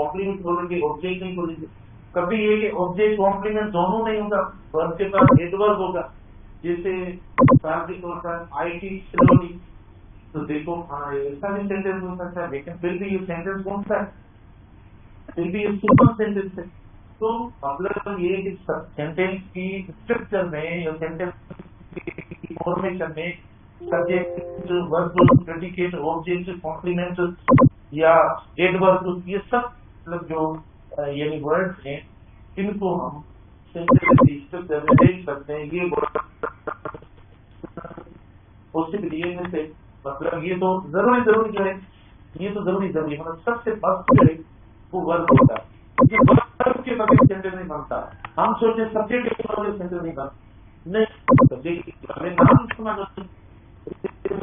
Complement बोलेंगे, object नहीं बोलेंगे। कभी ये कि ऑब्जेक्ट कॉम्प्लीमेंट दोनों नहीं होगा, वर्ब के पास एडवर्ब होगा। जैसे कार्तिक होता है IT स्लोली, तो देखो ऐसा भी सेंटेंस हो सकता है, लेकिन फिर भी ये सेंटेंस कौन सा है, फिर भी ये सुपर सेंटेंस है। तो मतलब ये कि सेंटेंस की स्ट्रक्चर में या सेंटेंस की फॉर्मेशन में subject, verb, predicate, object, complement या एडवर्ब, ये सब मतलब जो यानी वर्ड्स हैं, इनको हम सेंटेंस की स्ट्रक्चर में देख सकते हैं। ये वर्ड पॉसिबल ये में से मतलब ये तो जरूरी जो है, ये तो जरूरी मतलब सबसे फर्स्ट जो है वो वर्ब होता है। ये वर्ब के बगैर सेंटेंस नहीं बनता। हम सोचे सब्जेक्ट के बगैर सेंटेंस नहीं बनता, नहीं, सब्जेक्ट हमें नाम इस्तेमाल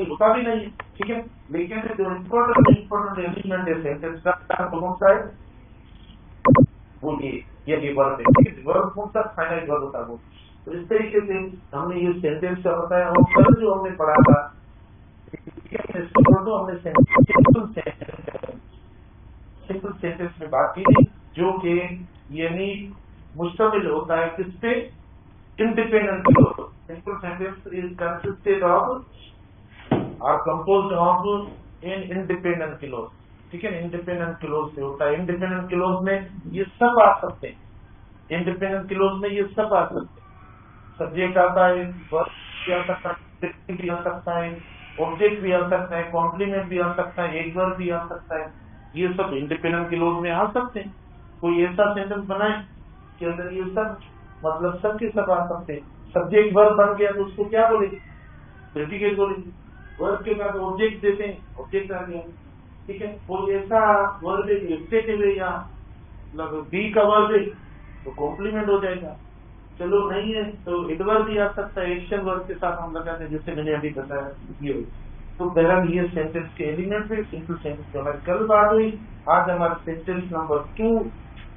होता भी नहीं है, ठीक है। लेकिन जो इम्पोर्टेंट एलिमेंट है सेंटेंस का कौन सा है, वो ये वर्ब है, ठीक है। वर्ब कौन सा, फाइनाइट वर्ब होता है वो। तो इस तरीके से हमने ये सेंटेंस का बताया। और कल जो हमने पढ़ा था हमने सिंपल सेंटेंस में बात की थी, जो कि यानी मुश्तमिल होता है किस पे, independent clause. Simple sentence is consisted of or composed of an independent clause, ठीक है। इंडिपेंडेंट क्लोज से होता है। इंडिपेंडेंट क्लोज में ये सब आ सकते हैं, इंडिपेंडेंट क्लोज में ये सब आ सकते हैं। सब्जेक्ट आता है, वर्ब भी आ सकता है, भी आ सकता है, ऑब्जेक्ट भी आ सकता है, कॉम्प्लीमेंट भी आ सकता है, एडवर्ब भी आ सकता है। ये सब इंडिपेंडेंट क्लोज में आ सकते हैं। कोई ऐसा सेंटेंस बनाए कि अगर ये सब मतलब सब के सब आ सकते हैं। सब्जेक्ट वर्ब बन गया तो उसको क्या बोलेंगे, प्रेडिकेट बोलेंगे। वर्ब के बाद ऑब्जेक्ट देते हैं, ऑब्जेक्ट आ गया, ठीक है। कोई ऐसा वर्ब है एडजेक्टिव है या मतलब बी का वर्ब है तो कॉम्प्लीमेंट हो जाएगा। चलो नहीं है तो एडवर्ब भी आ सकता है, एक्शन वर्ब के साथ हम लगाते हैं, जैसे मैंने अभी बताया ये। तो बहरहाल ये सेंटेंस के एलिमेंट है, सिंपल सेंटेंस जो हमारी कल बात हुई। आज हमारा सेंटेंस नंबर 2,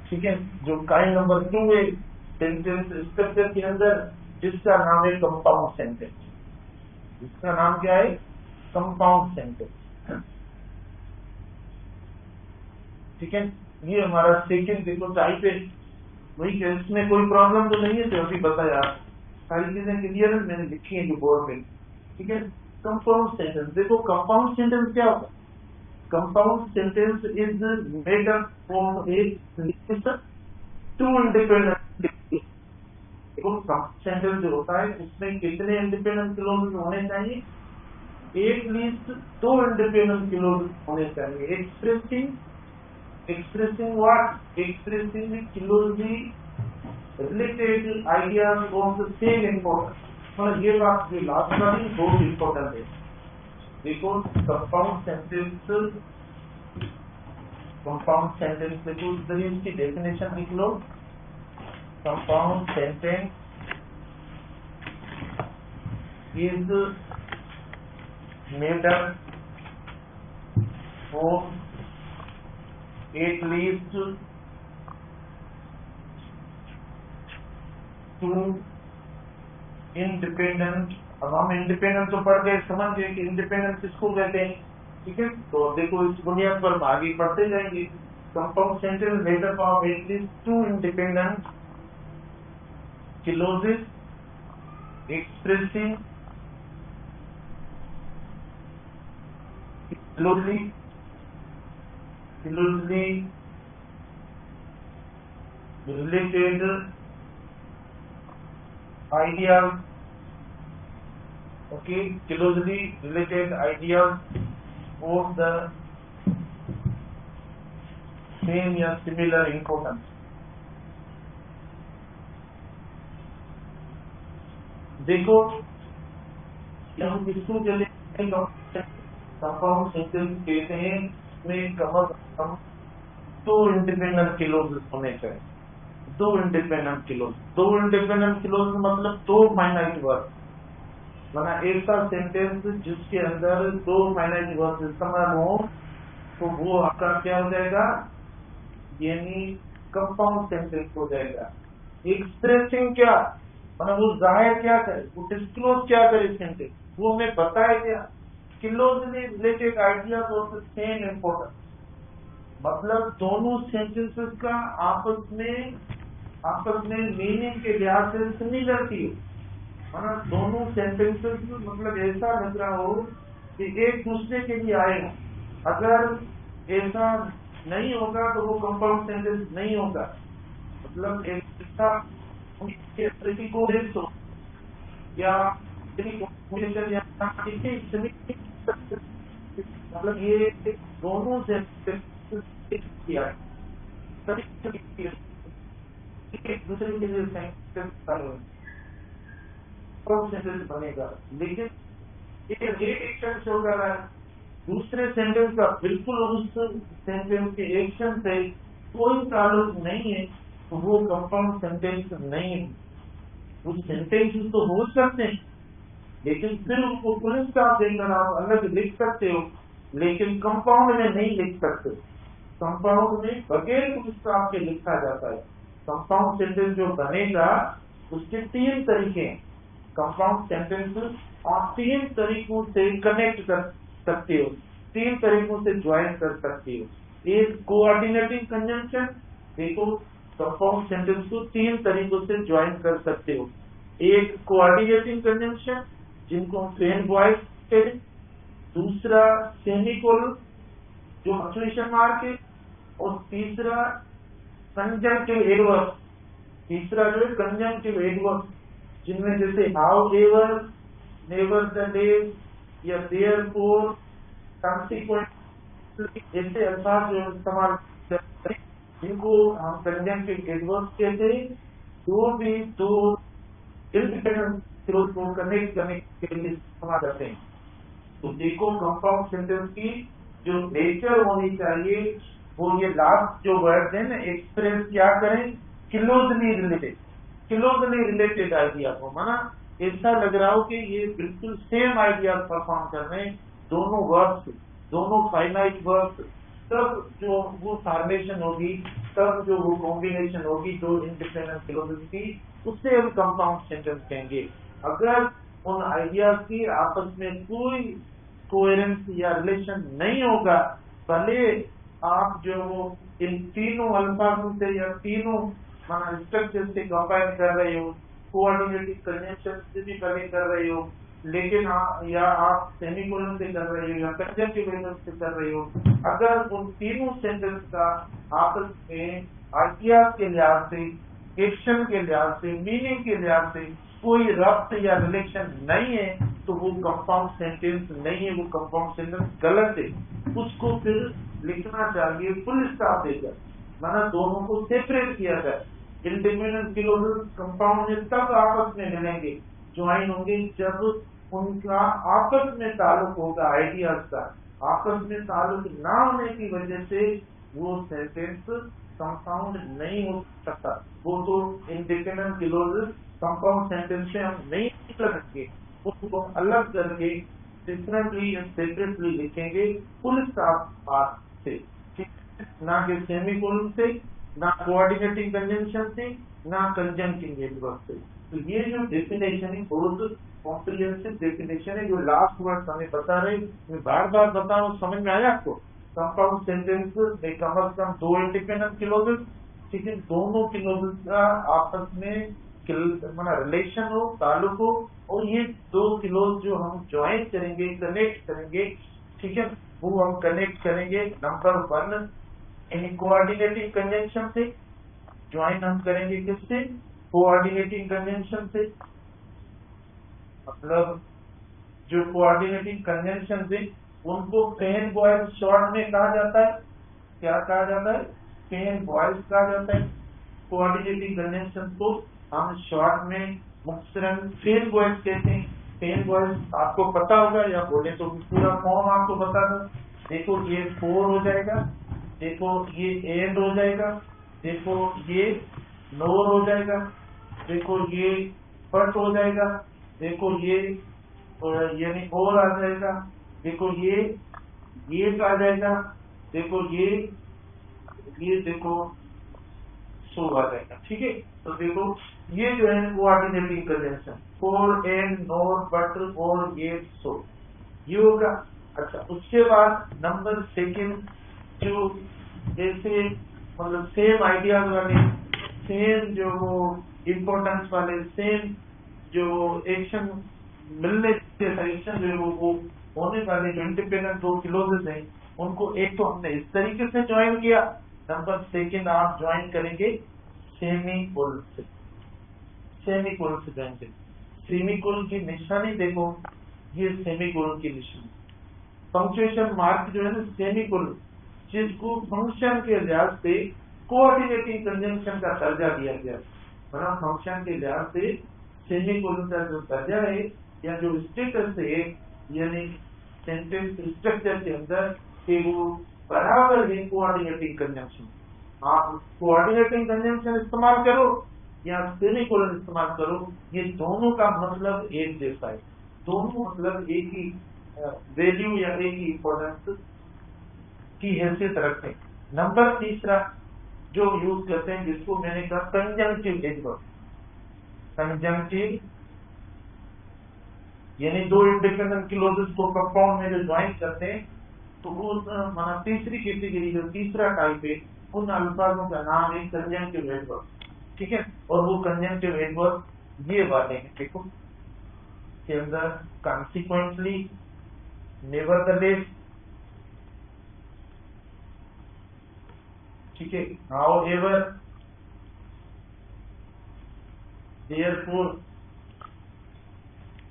ठीक है, जो काइंड नंबर 2 है सेंटेंस स्ट्रक्चर के अंदर, जिसका नाम है कंपाउंड सेंटेंस। इसका नाम क्या है, कंपाउंड सेंटेंस, ठीक है। ये हमारा सेकंड देखो टाइप है। वही इसमें कोई प्रॉब्लम तो नहीं है, तो अभी बताया सारी चीजें क्लियर है, मैंने लिखी है जो बोर्ड में, ठीक है। कंपाउंड सेंटेंस देखो, कंपाउंड सेंटेंस क्या होता है, compound sentence is made up from two independent. Sentence जो होता है उसमें कितने इंडिपेंडेंट क्लोज होने चाहिए, एटलीस्ट 2 इंडिपेंडेंट क्लोज होने चाहिए। expressing what, expressing the closely related ideas of the same importance। मतलब ये बात जो लास्ट वाली बहुत इंपॉर्टेंट है। देखो कंपाउंड सेंटेंस देखो, इधर इसकी डेफिनेशन लिख लो। Compound sentence is made up of at least 2 independent. अब हम इंडिपेंडेंट तो पढ़ गए, समझ गए कि इंडिपेंडेंट किसको कहते हैं, ठीक है। तो देखो इस बुनियाद पर आगे बढ़ते जाएंगे। Compound sentence made up of at least 2 independent clauses expressing closely related ideas, okay, closely related ideas of the same या similar importance। देखो हम किसको चले कंपाउंड सेंटेंस कहते हैं, में कम से कम 2 इंडिपेंडेंट क्लोज होने चाहिए। 2 इंडिपेंडेंट क्लोज मतलब 2 फाइनाइट वर्ब, माना ऐसा सेंटेंस जिसके अंदर 2 फाइनाइट वर्ब समान हो, तो वो आपका क्या हो जाएगा, यानी कंपाउंड सेंटेंस हो जाएगा। एक्सप्रेसिंग क्या, मतलब वो जाहिर क्या करे, वो डिस्क्लोज क्या करे सेंटेंस, वो हमें बताए क्या, closely related ideas of the same importance. मतलब दोनों सेंटेंसेस का आपस में मीनिंग के लिहाज से सिमिलरिटी हो, मतलब दोनों सेंटेंसेस मतलब ऐसा लग रहा हो कि एक दूसरे के लिए आए हो। अगर ऐसा नहीं होगा तो वो कंपाउंड सेंटेंस नहीं होगा। मतलब ऐसा को हो या मतलब ये दोनों सेंटेंसेस एक दूसरे के लिए सेंटेंस बनेगा, लेकिन एक एक्शन शो कर रहा है, दूसरे सेंटेंस का बिल्कुल उस सेंटेंस के एक्शन से कोई ताल्लुक नहीं है, तो वो कंपाउंड सेंटेंस नहीं है। उस सेंटेंस तो हो सकते हैं, लेकिन फिर उसको पुलिस स्टॉप देकर आप अलग लिख सकते हो, लेकिन कंपाउंड में नहीं लिख सकते। कंपाउंड में बगैर पुलिस स्टॉप के लिखा जाता है। कंपाउंड सेंटेंस जो बनेगा उसके 3 तरीके हैं। कंपाउंड सेंटेंस आप 3 तरीकों से कनेक्ट कर सकते हो, 3 तरीकों से ज्वाइन कर सकते हो। एक कोऑर्डिनेटिंग कंजंक्शन, देखो कंपाउंड सेंटेंस को 3 तरीकों से ज्वाइन कर सकते हो। एक कोऑर्डिनेटिंग कंजंक्शन जिनको हम फ्रेम वॉइस कहते हैं, दूसरा सेमीकोलन जो पंक्चुएशन मार्क है, और तीसरा कंजंक्टिव एडवर्ब, तीसरा जो है कंजंक्टिव एडवर्ब, जिनमें जैसे हाउ एवर, नेवरदलेस या देयरफॉर, कॉन्सिक्वेंटली ऐसे अल्फाज जो इस्तेमाल करते हैं जिनको हम कंजंक्टिव एडवर्ब कहते हैं। दो इंडिपेंडेंट क्लोज को कनेक्ट करने के लिए इस्तेमाल करते हैं। तो देखो कंपाउंड सेंटेंस की जो नेचर होनी चाहिए वो ये लास्ट जो वर्ड है ना, एक्सप्रेस क्या करें, क्लोजली रिलेटेड आइडिया को, माना ऐसा लग रहा हो कि ये बिल्कुल सेम आइडिया परफॉर्म कर रहे हैं, दोनों वर्ड्स, दोनों फाइनाइट वर्ड्स, तब जो वो फॉर्मेशन होगी, तब जो वो कॉम्बिनेशन होगी दो इंडिपेंडेंट क्लोजेस की, उससे हम कंपाउंड सेंटेंस कहेंगे। अगर उन आइडियाज की आपस में कोई कोहेरेंस या रिलेशन नहीं होगा, भले आप जो वो इन तीनों अल्फाजों से या तीनों स्ट्रक्चर से कंबाइन कर रहे हो, कोऑर्डिनेटिव कंजंक्शन से भी भले कर रहे हो, लेकिन या आप सेमीकोलन से कर रहे हो या कंजंक्टिव एडवर्ब से कर रहे हो, अगर उन तीनों सेंटेंस का आपस में आइडियाज के लिहाज से, एक्शन के लिहाज से, मीनिंग के लिहाज से कोई रब्त या रिलेशन नहीं है, तो वो कंपाउंड सेंटेंस नहीं है, वो कंपाउंड सेंटेंस गलत है। उसको फिर लिखना चाहिए फुल स्टॉप देकर, माना दोनों को सेपरेट किया जाए। इंडिपेंडेंट क्लोजेस कंपाउंड में तब आपस में मिलेंगे, ज्वाइन होंगे, जब उनका आपस में ताल्लुक होगा, आइडियाज का आपस में ताल्लुक ना होने की वजह से वो सेंटेंस कंपाउंड नहीं हो सकता। वो तो इंडिपेंडेंट क्लोजेस कंपाउंड सेंटेंस से हम नहीं कर सकते, उसको अलग करके डिफरेंटली एंड सेपरेटली लिखेंगे फुल स्टॉप पार्ट से, ना कि सेमीकोलन से, ना कोऑर्डिनेटिंग कंजंक्शन से, ना कंजंक्टिव एडवर्ब से। तो ये जो डेफिनेशन है बहुत कॉम्प्रिहेंसिव डेफिनेशन है, जो लास्ट वर्ड हमें बता रहे, मैं बार बार बता रहा हूँ, समझ में आया आपको? कंपाउंड सेंटेंस में कम से कम 2 इंडिपेंडेंट क्लोजेस, ठीक है, दोनों क्लोजेस का आपस में रिलेशन हो, ताल्लुक हो, और ये 2 क्लोज जो हम ज्वाइन करेंगे, कनेक्ट करेंगे, ठीक है, वो हम कनेक्ट करेंगे नंबर 1 इन कोऑर्डिनेटिंग कंजंक्शन से, ज्वाइन हम करेंगे किससे, कोऑर्डिनेटिंग कंजंक्शन से। मतलब जो कोऑर्डिनेटिंग कंजंक्शन से उनको पेन बॉयज शॉर्ट में कहा जाता है, क्या कहा जाता है, पेन बॉयज कहा जाता है। कोऑर्डिनेटिंग कंजंक्शन को हम शॉर्ट में मुख्तरन पेन बॉयज कहते हैं। पेन बॉयज आपको पता होगा, या बोले तो पूरा फॉर्म आपको बता दो। देखो ये 4 हो जाएगा, देखो ये एंड हो जाएगा, देखो ये नोर हो जाएगा, देखो ये फट हो जाएगा, देखो ये यानी और आ जाएगा, देखो ये आ जाएगा, देखो ये देखो सो आ जाएगा, ठीक है। तो देखो ये जो है coordinating conjunction, for and NOR but और ये सो, ये होगा। अच्छा, उसके बाद नंबर 2 जो ऐसे मतलब सेम आइडियाज वाले, सेम जो वो इम्पोर्टेंस वाले, सेम जो एक्शन मिलने से एक्शन जो है वो होने वाले जो इंडिपेंडेंट दो क्लोजेस हैं, उनको एक तो हमने इस तरीके से ज्वाइन किया। नंबर सेकंड आप ज्वाइन करेंगे सेमीकोलन से, सेमीकोलन से ज्वाइन करेंगे। सेमीकोलन की निशानी देखो, ये सेमीकोलन की निशानी, पंक्चुएशन मार्क जो है ना सेमीकोलन, जिसको फंक्शन के लिहाज से कोऑर्डिनेटिंग कंजंक्शन का दर्जा दिया गया, मतलब फंक्शन के लिहाज से सेमीकोलन का जो दर्जा है या जो स्टेटस है, यानी सेंटेंस स्ट्रक्चर के अंदर कि वो बराबर है कोऑर्डिनेटिंग कंजंक्शन। आप कोऑर्डिनेटिंग कंजंक्शन इस्तेमाल करो या सेमीकोलन इस्तेमाल करो, ये दोनों का मतलब एक जैसा है, दोनों मतलब एक ही वैल्यू या एक ही इंपॉर्टेंस की हैसियत रखते हैं। नंबर तीसरा जो यूज करते हैं, जिसको मैंने कहा कंजंक्टिव एडवर्ब, कंजंक्टिव यानी दो इंडिपेंडेंट क्लोजेस को कंपाउंड में जो ज्वाइन करते हैं, तो वो माना तीसरी कैटेगरी जो तीसरा टाइप है, उन अल्फाजों का नाम है कंजंक्टिव एडवर्ब, ठीक है। और वो कंजंक्टिव एडवर्ब ये वाले हैं, देखो के अंदर कॉन्सिक्वेंटली, नेवरदलेस, ठीक है, हाउएवर, देयरफॉर,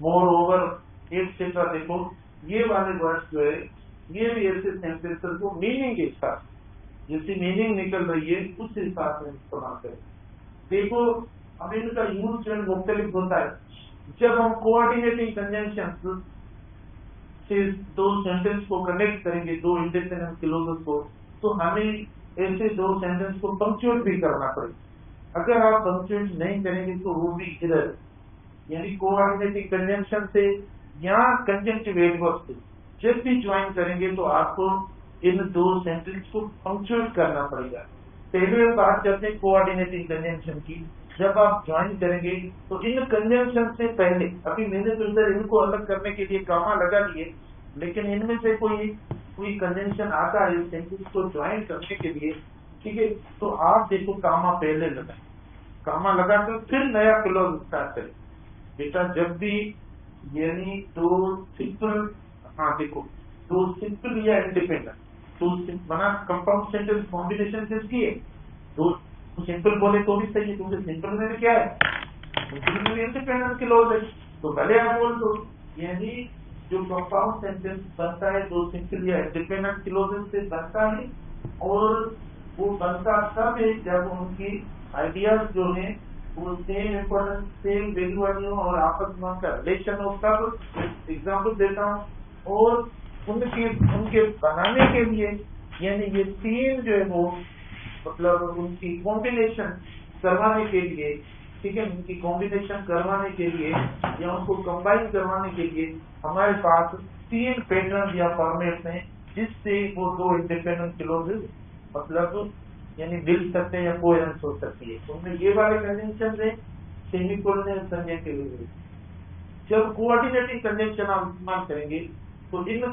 मोरओवर, एटसेट्रा। देखो ये वाले वर्ड्स जो है, ये भी ऐसे सेंटेंसेस को मीनिंग के साथ, जैसी मीनिंग निकल रही है उस हिसाब से इस्तेमाल करें। देखो अब इनका यूज जो मुख्तलिफ होता है। जब हम कोऑर्डिनेटिंग कंजंक्शन से दो सेंटेंस को कनेक्ट करेंगे, दो इंडिपेंडेंट क्लोजेस को, तो हमें ऐसे दो सेंटेंस को पंक्चुएट भी करना पड़ेगा। अगर आप पंक्चुएट नहीं करेंगे तो वो भी एरर, यानी कोऑर्डिनेटिंग कंजंक्शन से या कंजंक्टिव एडवर्ब से जब भी ज्वाइन करेंगे तो आपको इन दो सेंटेंस को पंक्चुएट करना पड़ेगा। पहले बात करते हैं कोऑर्डिनेटिंग कंजंक्शन की। जब आप ज्वाइन करेंगे तो इन कंजंक्शन से पहले, अभी मैंने तो इधर इनको अलग करने के लिए कामा लगा लिए, लेकिन इनमें से कोई कंजंक्शन आता है सेंटेंस को ज्वाइन करने के लिए, ठीक है, तो आप देखो कामा पहले लगाए, कामा लगाकर फिर नया क्लोज स्टार्ट करें। बेटा जब भी यानी दो सिंपल, हाँ देखो दो सिंपल या इंडिपेंडेंट, तो बना कंपाउंड सेंटेंस कॉम्बिनेशन किसकी है, दो सिंपल बोले तो भी सही है, क्योंकि सिंपल में क्या है, इंडिपेंडेंट क्लोज है, तो भले आप बोल दो। यानी जो कंपाउंड सेंटेंस बनता है दो सिंपल या इंडिपेंडेंट क्लोजेस से बनता है, और वो बनता तब है जब उनकी आइडियाज जो है वो सेम इंपॉर्टेंस, सेम वैल्यू वाली हो और आपस में उनका रिलेशन हो। तब एग्जाम्पल देता हूँ, और उनके बनाने के लिए, यानी ये तीन जो है वो मतलब उनकी कॉम्बिनेशन करवाने के लिए, ठीक है, उनकी कॉम्बिनेशन करवाने के लिए या उनको कंबाइन करवाने के लिए हमारे पास तीन पैटर्न या फॉर्मेट हैं, जिससे वो दो इंडिपेंडेंट क्लोजेस मतलब यानी मिल सकते हैं या कोहेरेंस हो सकती है। उनमें ये वाले कंजंक्शन है सेमीकोलन संज्ञा के लिए। जब कोऑर्डिनेटिंग कंजंक्शन आप इस्तेमाल करेंगे तो इन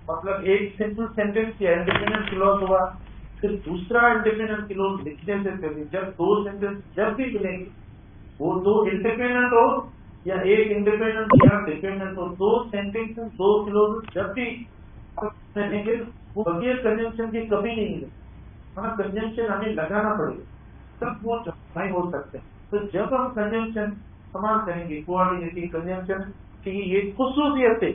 मतलब एक सिंपल सेंटेंस या इंडिपेंडेंट क्लॉज हुआ, फिर दूसरा इंडिपेंडेंट क्लॉज लिखने से पहले जब दो सेंटेंस जब भी मिलेंगे, वो दो इंडिपेंडेंट हो या एक इंडिपेंडेंट या डिपेंडेंट हो, दो सेंटेंस दो क्लॉज जब भी मिलेंगे वो बगैर कंजंक्शन के कभी नहीं मिलेंगे, मतलब कंजंक्शन हमें लगाना पड़ेगा तब वो नहीं हो सकते। तो जब हम कंजंक्शन इस्तेमाल करेंगे कोऑर्डिनेटिंग कंजंक्शन की, ये खुसूसियत है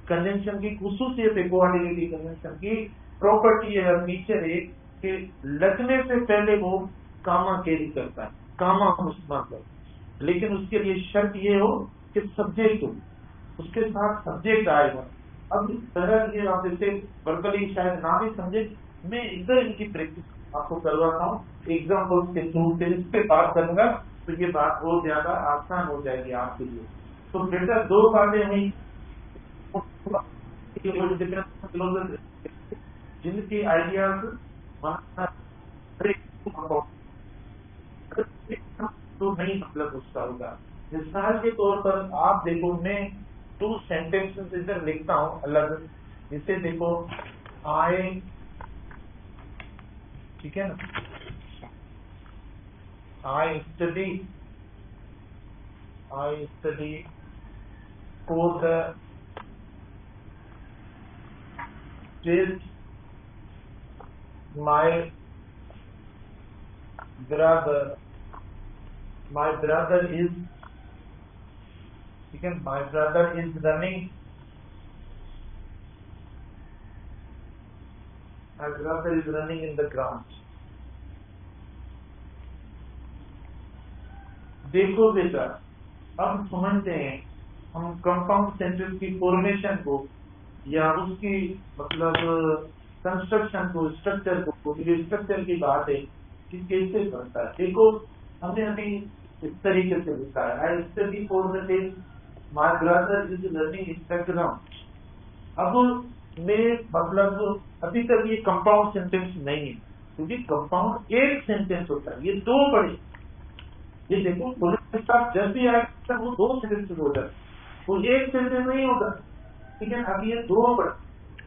कंजंक्शन की, खुसूसियत है कोऑर्डिनेटिंग कंजंक्शन की, प्रॉपर्टी है या फीचर है कि लगने से पहले वो कामा कैरी करता है, कामा मतलब, लेकिन उसके लिए शर्त ये हो कि सब्जेक्ट हो, उसके साथ सब्जेक्ट आएगा। अब इस तरह ये आप इसे वर्बली शायद ना भी समझे, मैं इधर इनकी प्रैक्टिस आपको करवाता हूँ एग्जाम्पल के थ्रू, फिर इस पे बात करूंगा तो ये बात बहुत ज्यादा आसान हो जाएगी आपके लिए। तो बेटा दो बातें हुई जिनकी आइडियाज तो नहीं मतलब उसका होगा। मिसाल के तौर पर आप देखो, मैं टू सेंटेंसेस इधर लिखता हूँ अलग, जिसे देखो आई ठीक है ना। I study for the test. My brother is, ठीक है, my brother is running. My brother is running in the ground. देखो बेटा, अब समझते हैं हम कंपाउंड सेंटेंस की फॉर्मेशन को या उसकी मतलब कंस्ट्रक्शन को, स्ट्रक्चर को, स्ट्रक्चर की बात है कि कैसे बनता है। देखो हमने अभी इस तरीके से लिखा है, I study for the test, my brother is learning in the ground. अब मेरे मतलब अभी तक ये कंपाउंड सेंटेंस नहीं है, क्योंकि कंपाउंड एक सेंटेंस होता है, ये दो बड़े, ये देखो जब भी आएगा वो दो सेंटेंस होता है, वो एक सेंटेंस नहीं होता, ठीक है। अब ये दो बड़े,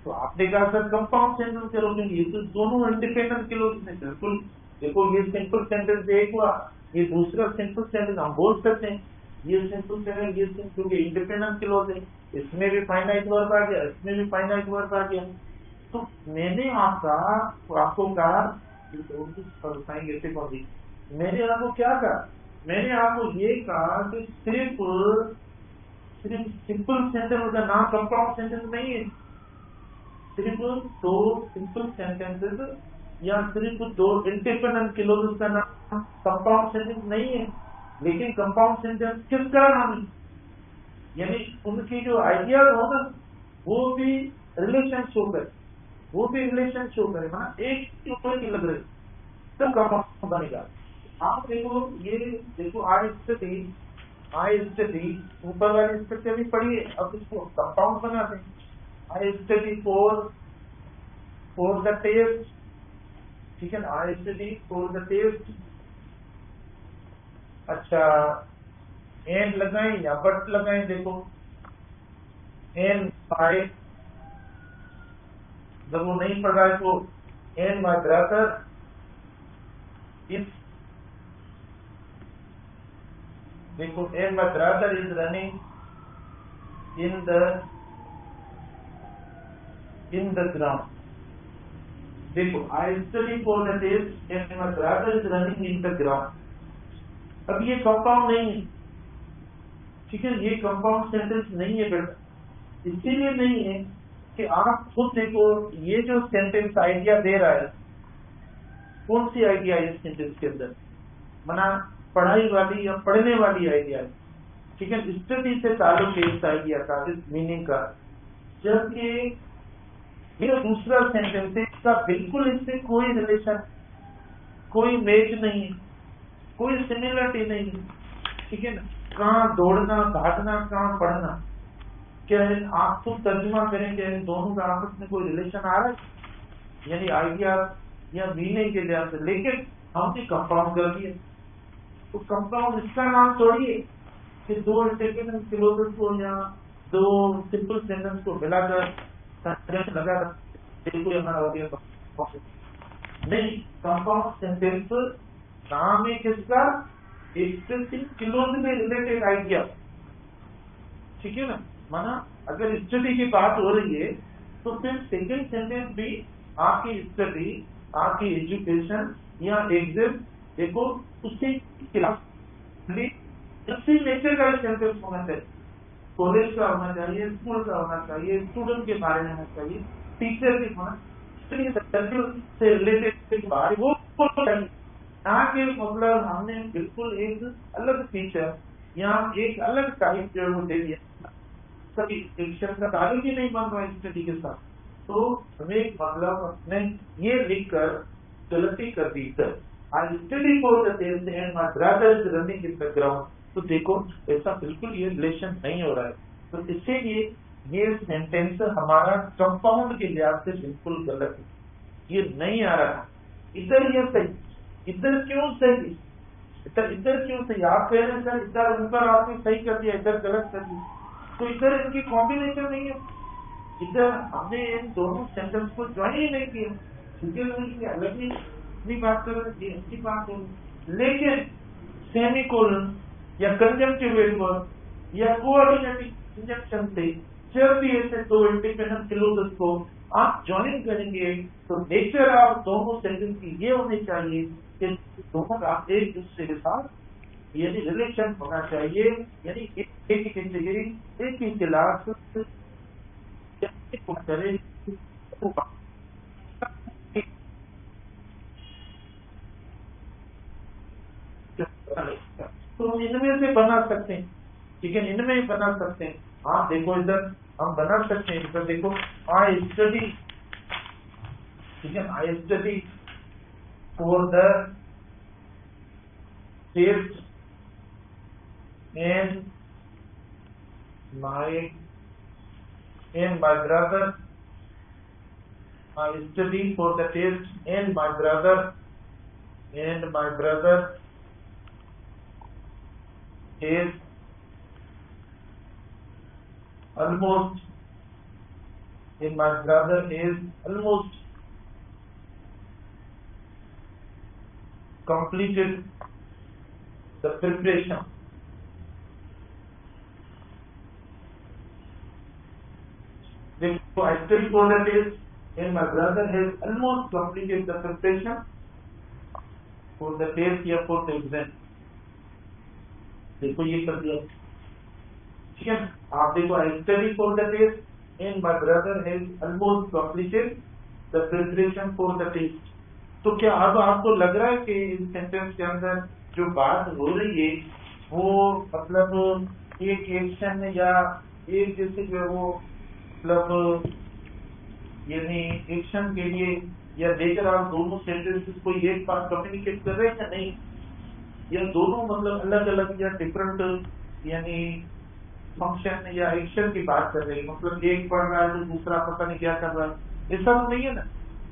तो आपने कहा सर कंपाउंड सेंटेंस करोगे, ये तो दोनों इंडिपेंडेंट के लोग बिल्कुल। देखो ये सिंपल सेंटेंस एक हुआ, ये दूसरा सिंपल सेंटेंस हम बोल सकते हैं, ये सिंपल सेंटेंस, ये क्योंकि इंडिपेंडेंट के लोग है, इसमें भी फाइनाइट वर्ब आ गया, इसमें भी फाइनाइट वर्ब आ गया। तो मैंने आपको कहा, मैंने आपको क्या कहा, मैंने आपको ये कहा कि सिर्फ सिंपल सेंटेंस का नाम कंपाउंड सेंटेंस नहीं है, सिर्फ दो सिंपल सेंटेंसेस या सिर्फ दो इंडिपेंडेंट क्लॉजेस का नाम कंपाउंड सेंटेंस नहीं है। लेकिन कंपाउंड सेंटेंस किसका नाम है, यानी उनकी जो आइडिया हो ना वो भी रिलेशन शो करे, वो भी रिलेशन शो करे, मतलब एक के ऊपर की लग रही तब कंपाउंड बनेगा। आप देखो, ये देखो आई स्टडी ऊपर वाली स्ट्रक्चर भी पढ़िए, अब इसको कंपाउंड बनाते हैं। I study for the test, ठीक है ना, I study for the test. अच्छा, एंड लगाएं या बट लगाएं, देखो एंड बाय, जब वो नहीं पढ़ रहा है तो एंड माय ब्रदर इज, देखो and my brother is running in the ground. देखो I study for the test and my brother is running in the ground. अब ये कंपाउंड नहीं है, ठीक है, ये कंपाउंड सेंटेंस नहीं है बेटा, इसीलिए नहीं है कि आप खुद देखो ये जो सेंटेंस आइडिया दे रहा है, कौन सी आइडिया है इस सेंटेंस के अंदर, मना पढ़ाई वाली या पढ़ने वाली आइडिया है, ठीक है, स्टडी से ताल्लुक है इस आइडिया का, इस मीनिंग का। जबकि ये दूसरा सेंटेंस है, इसका बिल्कुल इससे कोई रिलेशन, कोई मैच नहीं है, कोई सिमिलरिटी नहीं है, ठीक है ना। कहाँ दौड़ना भागना, कहाँ पढ़ना, क्या है आप खुद तर्जुमा करें, क्या इन दोनों का आपस में कोई रिलेशन आ रहा है, यानी आइडिया या मीनिंग के लिहाज से। लेकिन हमने कंपाउंड कर दिया, तो कंपाउंड इसका नाम छोड़िए कि दो इंडिपेंडेंट क्लॉजेस को या दो सिंपल सेंटेंस को मिलाकर लगा नहीं, कंपाउंड सेंटेंस नाम है किसका, एक्सप्रेसिंग क्लोज में रिलेटेड आइडिया, ठीक है ना। माना अगर स्टडी की बात हो रही है तो फिर सेकंड सेंटेंस भी आपकी स्टडी, आपकी एजुकेशन या एग्जाम, देखो उससे उसी नेचर का सेंटेंस होना चाहिए, कॉलेज का होना चाहिए, स्कूल का होना चाहिए, स्टूडेंट के बारे में होना चाहिए, टीचर के होना से रिलेटेड बात वो चाहिए। यहाँ के मतलब हमने बिल्कुल एक अलग फीचर या एक अलग टाइप जो दे दिया, सभी शिक्षण का ताल्लुक ही नहीं बन रहा है स्टडी के साथ, तो हमें मतलब अपने ये लिखकर गलती कर दी sir, I study for the test and my brother is running in the ground. तो देखो ऐसा बिल्कुल ये रिलेशन नहीं हो रहा है, तो इसीलिए ये सेंटेंस हमारा कंपाउंड के लिहाज से बिल्कुल गलत है, ये नहीं आ रहा। इधर ये सही, इधर क्यों सही, इधर क्यों सही, आप कह रहे हैं सर इधर ऊपर आपने सही कर दिया, इधर गलत कर दिया, तो इधर इनकी कॉम्बिनेशन नहीं है, इधर हमने इन दोनों सेंटेंस को ज्वाइन ही नहीं किया, क्योंकि अलग ही अपनी बात कर रहे हैं, अपनी बात हो, लेकिन सेमीकोलन या कंजंक्टिव वर्ब या कोऑर्डिनेटिंग कंजंक्शन से जब भी ऐसे दो इंडिपेंडेंट क्लोजेस को आप ज्वाइन करेंगे तो नेचर ऑफ दोनों सेंटेंस की ये होनी चाहिए कि दोनों का एक दूसरे के साथ यानी रिलेशन होना चाहिए, यानी एक ही कैटेगरी, एक ही क्लास करे। तो इनमें से बना सकते हैं, ठीक है, इनमें बना सकते हैं। आप देखो इधर हम बना सकते हैं, इधर देखो आई स्टडी, ठीक है, I study for the test and my brother, I study for the test and my brother is almost, and my brother is almost completed the preparation. So I study for the test, and my brother has almost completed the preparation for the test या for the exam. देखो ये कर दिया, ठीक है। आप देखो I study for the test and my brother has almost completed the preparation for the test. तो क्या अब आपको लग रहा है कि इस सेंटेंस के अंदर जो बात हो रही है वो मतलब एक एक्शन या एक जैसे जो है वो मतलब यानी एक्शन के लिए या लेकर आप दोनों सेंटेंसेस को एक बार कम्युनिकेट कर रहे हैं या नहीं, या दोनों मतलब अलग अलग या डिफरेंट यानी फंक्शन या एक्शन की बात कर रहे हैं, मतलब एक पढ़ रहा है तो दूसरा पता नहीं क्या कर रहा है, ऐसा तो नहीं है ना।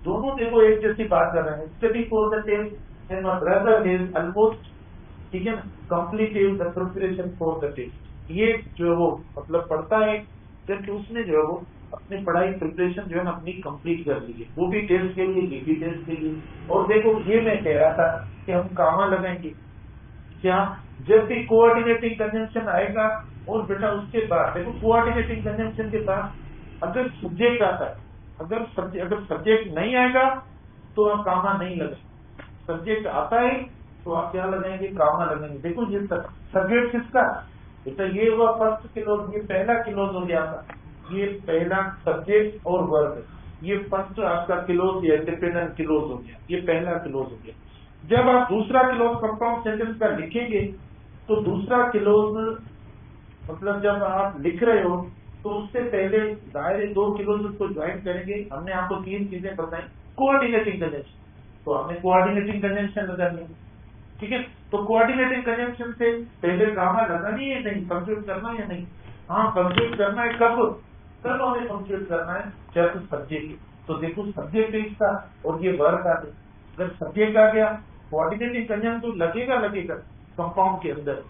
दोनों देखो एक जैसी बात कर रहे हैं, study for the test and my brother is almost, ठीक है ना, completed the preparation for the test. ये जो है वो मतलब पढ़ता है कि उसने जो है वो अपनी पढ़ाई प्रिपरेशन जो है ना अपनी कंप्लीट कर ली है, वो भी टेस्ट के लिए, ये भी टेस्ट के लिए। और देखो ये मैं कह रहा था कि हम कामा लगाएंगे क्या, जब भी कोऑर्डिनेटिंग कंजंक्शन आएगा और बेटा उसके बाद देखो कोऑर्डिनेटिंग कंजंक्शन के बाद अगर सब्जेक्ट आता है, अगर सब्जेक्ट नहीं आएगा तो आप कामा नहीं लगाएंगे, सब्जेक्ट आता है तो आप क्या लगाएंगे, कामा लगाएंगे। देखो ये सब्जेक्ट किसका बेटा, ये हुआ फर्स्ट क्लोज, ये पहला क्लोज हो गया था, ये पहला सब्जेक्ट और वर्ब, ये फर्स्ट आपका क्लोज या इंडिपेंडेंट क्लोज हो गया, ये पहला क्लोज हो गया। जब आप दूसरा क्लोज कंपाउंड सेंटेंस का लिखेंगे तो दूसरा क्लोज मतलब जब आप लिख रहे हो तो उससे पहले दायरे दो क्लोज को ज्वाइन करेंगे। हमने आपको तीन चीजें बताई, कोऑर्डिनेटिंग कंजंक्शन, तो आपने कोऑर्डिनेटिंग कंजंक्शन लगानी है, ठीक है। तो कोऑर्डिनेटिंग कंजंक्शन से पहले कामा लगानी है नहीं, कंप्यूट करना है या नहीं, हाँ कंप्यूट करना है। कब हमें कंप्यूट करना है, जब सब्जेक्ट, तो देखो सब्जेक्ट इसका और ये वर्ब आ गया, अगर सब्जेक्ट आ गया कोऑर्डिनेटिंग कंजंक्शन तो लगेगा कंपाउंड के अंदर,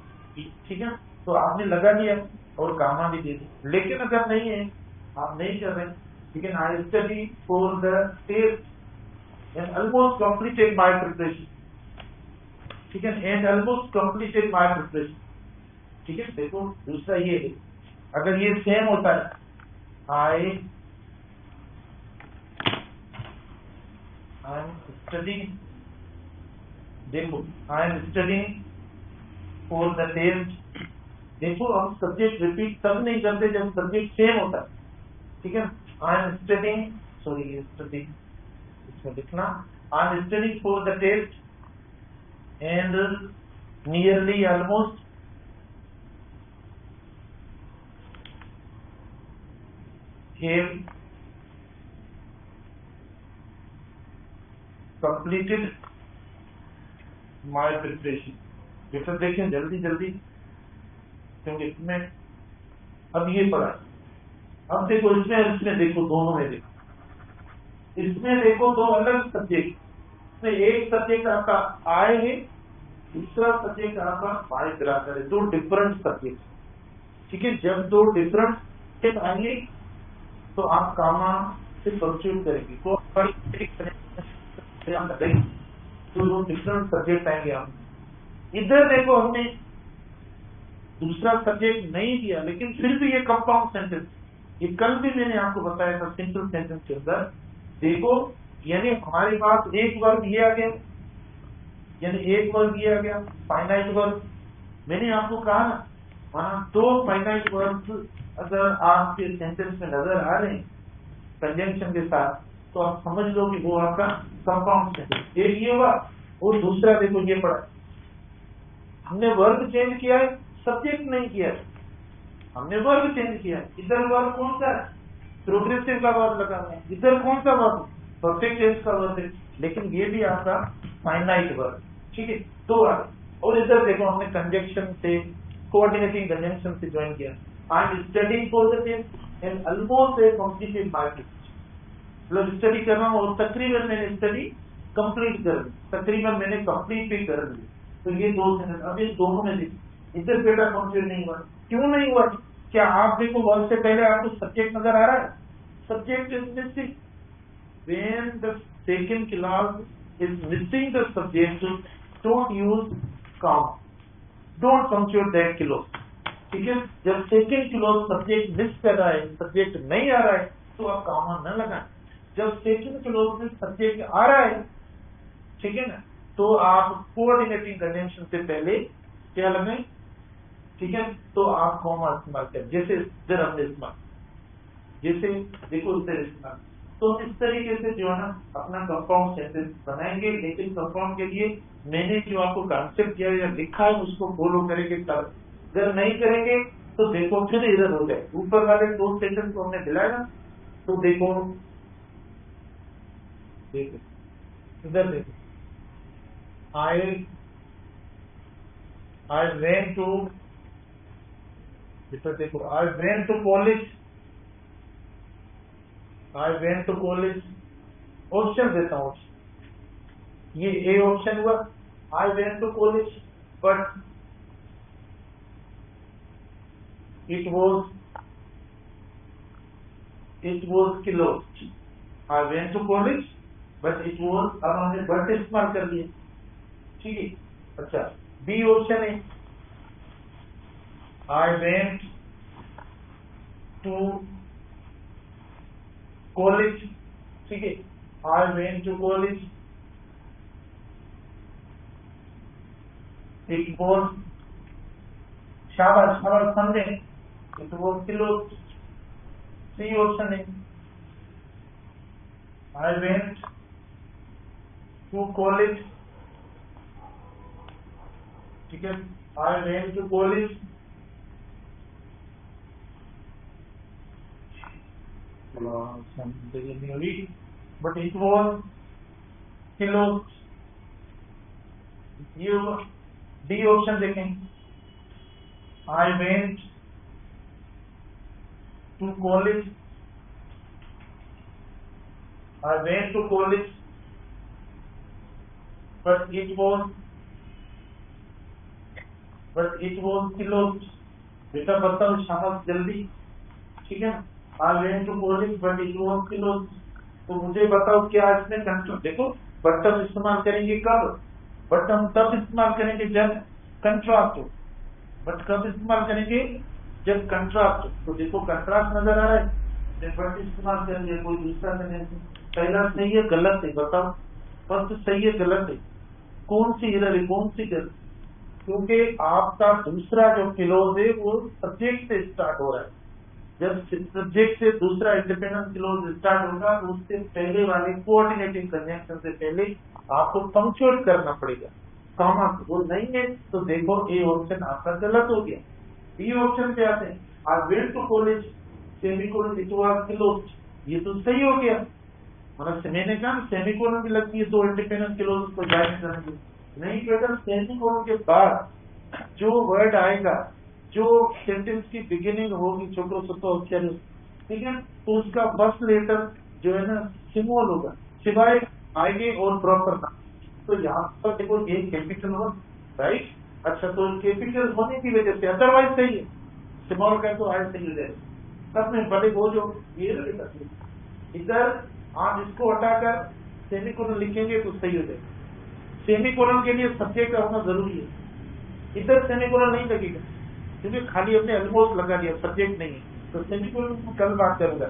ठीक है। तो आपने लगा दिया और कामा भी दे दिया। लेकिन अगर नहीं है, आप नहीं कर रहे, ठीक है, I study for the test and almost completed my preparation, ठीक है, and almost completed my preparation, ठीक है। देखो दूसरा ये है, अगर ये सेम होता है आई एम स्टडीइंग, देखो I am studying for the test, देखो हम सब्जेक्ट रिपीट तब नहीं करते जब सब्जेक्ट सेम होता है, ठीक है। I am studying, sorry study इसमें लिखना, I am studying for the test and nearly almost have completed my preparation। बेटा देखें जल्दी क्योंकि इसमें अब ये पढ़ा, अब देखो इसमें देखो, दोनों में देखो, इसमें देखो दो अलग सब्जेक्ट, इसमें एक सब्जेक्ट आपका आय है, दूसरा सब्जेक्ट आपका माय ब्रदर है, दो डिफरेंट सब्जेक्ट, ठीक है। जब दो डिफरेंट सब्जेक्ट आएंगे तो आप कामा से सब्स्टिट्यूट करेंगे, तो वो डिफरेंट सब्जेक्ट आएंगे। हम इधर देखो हमने दूसरा सब्जेक्ट नहीं दिया, लेकिन फिर भी ये कंपाउंड सेंटेंस, ये कल भी मैंने आपको बताया था सिंपल सेंटेंस के अंदर। देखो यानी हमारे पास एक वर्ग ये आ गया, यानी एक वर्ग ये आ गया फाइनाइट वर्ग। मैंने आपको कहा ना, वहां दो फाइनाइट वर्ग अगर आपके सेंटेंस में नजर आ रहे हैं कंजंक्शन के साथ, तो आप समझ लो कि वो आपका कंपाउंड सेंटेंस। एक ये हुआ, और दूसरा देखो ये पड़ा, हमने वर्ग चेंज किया है, सब्जेक्ट नहीं किया है, हमने वर्ग चेंज किया है। इधर वर्ग कौन सा है, प्रोग्रेसिव का वर्ग लगा हुआ है, इधर कौन सा वर्ग, परफेक्ट टेंस का वर्ग है, लेकिन ये भी आपका फाइनाइट वर्ग। ठीक है, तो और इधर देखो हमने कंजंक्शन से, कोऑर्डिनेटिंग कंजंक्शन से ज्वाइन किया। I am studying for the test and almost a completed my test, मतलब स्टडी कर रहा हूँ और तकरीबन मैंने स्टडी कंप्लीट कर ली, तकरीबन मैंने कंप्लीट भी कर ली। तो ये दो सेंटेंस, अब इन दोनों में देखिए इधर बेटा कंप्लीट नहीं हुआ, क्यों नहीं हुआ? क्या आप देखो वर्ड से पहले आपको सब्जेक्ट नजर आ रहा है, subject is missing. When the second clause is missing the subject, don't use comma, don't punctuate that clause. ठीक है, जब सेकंड क्लॉज सब्जेक्ट मिस कर रहा है, सब्जेक्ट नहीं आ रहा है, तो आप कॉमा न लगाएं। जब सेकंड क्लॉज में सब्जेक्ट आ रहा है, ठीक है ना, तो आप कोऑर्डिनेटिंग कंजंक्शन से पहले क्या लगाएं, ठीक है, तो आप कॉमा इस्तेमाल करें, जैसे इधर हमने इस्तेमाल, जैसे देखो इधर इस्तेमाल। तो इस तरीके से जो है ना अपना कंपाउंड सेंटेंस बनाएंगे, लेकिन कंपाउंड के लिए मैंने जो आपको कॉन्सेप्ट दिया या लिखा है उसको फॉलो करेंगे तब। अगर नहीं करेंगे तो देखो फिर इधर हो जाए। ऊपर वाले दो सेंटेंस को हमने दिलाया ना, तो देखो इधर देखो, आई वेंट टू, देखो I went to college, I went to college, option देता हूँ, ये ए ऑप्शन हुआ, I went to college but it was closed. I went to college but it was, अब हमने बट इस्तेमाल कर दिया। ठीक है, अच्छा बी ऑप्शन है, आई वेंट टू कॉलेज, ठीक है, I went to college, it was, शाबाश शाबाश समझे, it was closed. C option है, आई वेंट टू कॉलेज, ठीक है, I went to college but it was closed. ये डी ऑप्शन देखें, I went to college, I went to college but it was closed. बेटा बताओ शाबाश जल्दी, ठीक है, I went to college but it was closed. तो मुझे बताओ क्या इसमें कंट्रोल, देखो बट हम इस्तेमाल करेंगे कब, बट हम तब इस्तेमाल करेंगे जब कंट्रास्ट हो, बट कब इस्तेमाल करेंगे जब कंट्रास्ट हो। तो देखो कंट्रास्ट नजर आ रहा है, बट इस्तेमाल करेंगे, कोई दूसरा नहीं, पहला सही है गलत है, बताओ फर्स्ट सही है गलत है, कौन सी इधर है कौन सी गलत, क्योंकि आपका दूसरा जो क्लोज है वो सब्जेक्ट से स्टार्ट हो रहा है। जब सब्जेक्ट से दूसरा इंडिपेंडेंट क्लोज स्टार्ट होगा तो उससे पहले वाले कोऑर्डिनेटिंग कंजंक्शन से पहले आपको पंक्चुएट करना पड़ेगा, कॉमा वो नहीं है। तो देखो ए ऑप्शन आपका गलत हो गया। बी ऑप्शन पे आते हैं, I went to college semicolon it was closed, ये तो सही हो गया, मतलब मैंने कहा सेमीकोलन भी लगती है तो इंडिपेंडेंट क्लोज को ज्वाइन करेंगे, नहीं बेटा सेमीकोलन के बाद जो वर्ड आएगा, जो सेंटेंस की बिगिनिंग होगी छोटो छोटो अक्षर, ठीक है, तो उसका फर्स्ट लेटर जो है ना स्मॉल होगा, सिवाय आगे और प्रॉपर ना। तो यहाँ पर देखो ये कैपिटल हो, राइट, अच्छा तो कैपिटल होने की वजह से अदरवाइज सही है, स्मॉल का तो आज सही हो जाएगा सब में, बड़े वो जो ये इधर आप इसको हटाकर सेमीकोलन लिखेंगे तो सही हो जाएगा। सेमीकोलन के लिए सब्जेक्ट होना जरूरी है, इधर सेमीकोलन नहीं लगेगा क्योंकि खाली हमने ऑलमोस्ट लगा दिया, सब्जेक्ट नहीं है, तो सेमीकोलन कल बात करूंगा।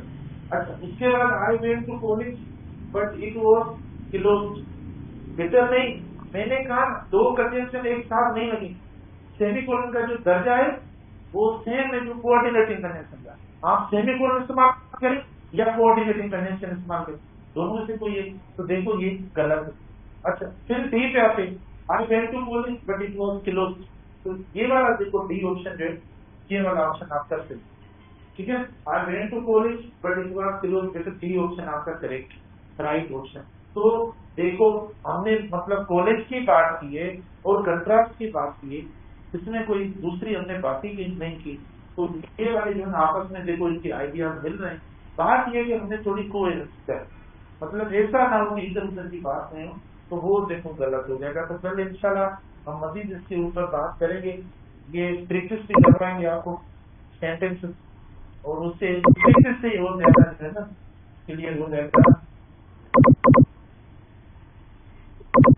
अच्छा, उसके बाद I went to college but it was closed. Better नहीं, मैंने कहा दो कंजंक्शन एक साथ नहीं लगी, सेमीकोलन का जो दर्जा है वो सेम है जो कोऑर्डिनेटिंग कंजंक्शन का। आप सेमीकोलन इस्तेमाल करें या कोऑर्डिनेटिंग कंजंक्शन इस्तेमाल करें, दोनों से कोई एक, तो देखो ये गलत है। अच्छा, फिर डी पे आते, I went to college but it was closed, तो ये वाला देखो डी ऑप्शन जो है, ये वाला ऑप्शन आप कर सकते, ठीक है। I went to college but it was closed, जैसे डी ऑप्शन आपका करेक्ट राइट ऑप्शन। तो देखो हमने मतलब कॉलेज की बात की है और कंट्रास्ट की बात की है, इसमें कोई दूसरी हमने बात ही नहीं की, तो ये वाले जो है आपस में देखो इनके आइडियाज मिल रहे हैं। बात ये कि हमने थोड़ी कोहेरेंस है, मतलब ऐसा ना हो कि इधर उधर की बात नहीं हो, तो वो देखो गलत हो जाएगा। तो पहले इंशाल्लाह हम मजीद इसके ऊपर बात करेंगे, ये प्रैक्टिस भी करवाएंगे आपको सेंटेंसेस, और उससे प्रैक्टिस से ही हो जाएगा है ना, क्लियर हो जाएगा।